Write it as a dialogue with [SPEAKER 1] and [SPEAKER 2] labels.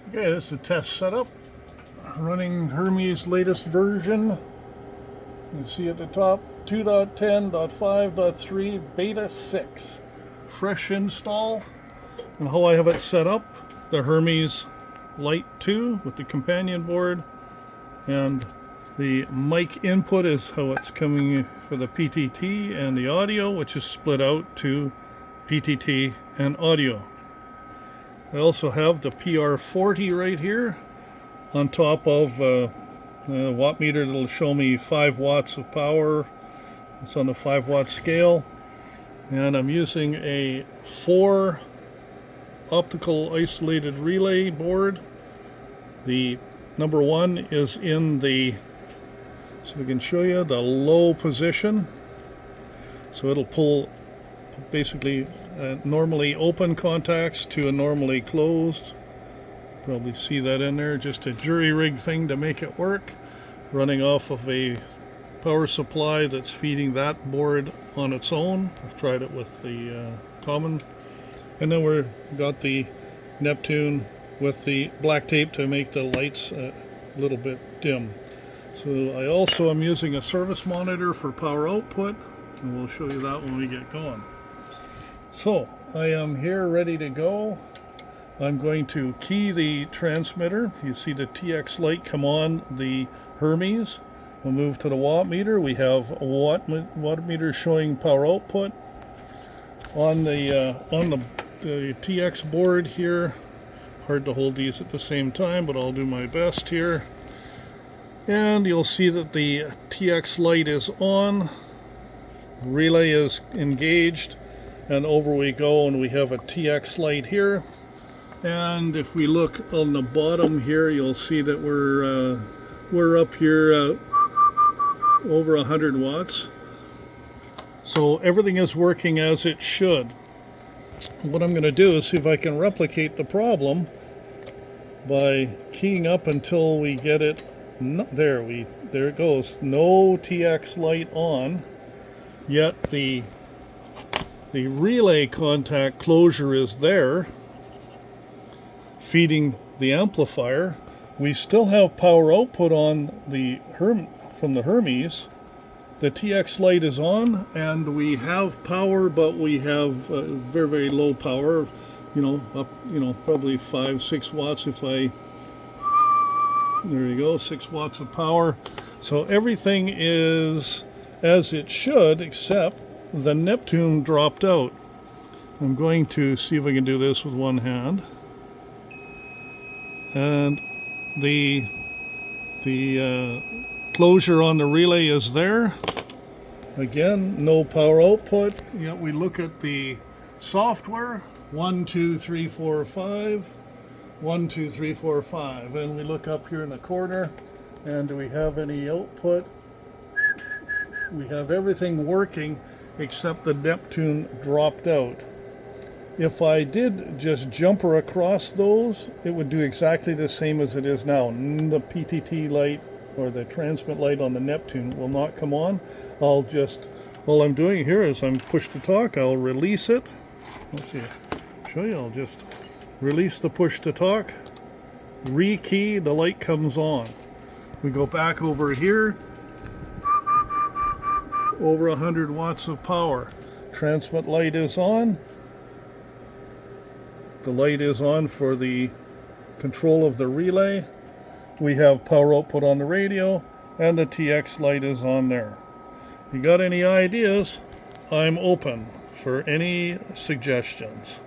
[SPEAKER 1] Okay, this is the test setup. Running Hermes latest version. You can see at the top 2.10.5.3 beta 6. Fresh install. And how I have it set up, the Hermes Lite 2 with the companion board. And the mic input is how it's coming for the PTT, and the audio, which is split out to PTT and audio. I also have the PR40 right here on top of a wattmeter that'll show me 5 watts of power. It's on the 5 watt scale. And I'm using a 4 optical isolated relay board. The number 1 is in the, so I can show you, the low position. So it'll pull basically normally open contacts to a normally closed. Probably see that in there, just a jury rig thing to make it work, running off of a power supply that's feeding that board on its own. I've tried it with the common. And then we've got the Neptune with the black tape to make the lights a little bit dim. So I also am using a service monitor for power output, and we'll show you that when we get going. So I am here ready to go. I'm going to key the transmitter. You see the TX light come on the Hermes. We'll move to the wattmeter. We have a wattmeter showing power output. On the TX board here, hard to hold these at the same time, but I'll do my best here. And you'll see that the TX light is on. Relay is engaged. And over we go, and we have a TX light here. And if we look on the bottom here, you'll see that we're up here over 100 watts. So everything is working as it should. What I'm going to do is see if I can replicate the problem by keying up until we get it. There it goes. No TX light on, yet the relay contact closure is there, feeding the amplifier. We still have power output on the from the Hermes. The TX light is on, and we have power, but we have very, very low power. Up, probably 5-6 watts if I. There you go, 6 watts of power. So everything is as it should, except the Neptune dropped out. I'm going to see if I can do this with one hand. And the closure on the relay is there. Again, no power output. Yet we look at the software. 1, 2, 3, 4, 5. 1, 2, 3, 4, 5. And we look up here in the corner. And do we have any output? We have everything working except the Neptune dropped out. If I did just jumper across those, it would do exactly the same as it is now. The PTT light or the transmit light on the Neptune will not come on. All I'm doing here is I'm push to talk. I'll release it. Let's see, show you. I'll just release the push to talk, rekey, the light comes on. We go back over here. Over 100 watts of power. Transmit light is on. The light is on for the control of the relay. We have power output on the radio, and the TX light is on there. You got any ideas? I'm open for any suggestions.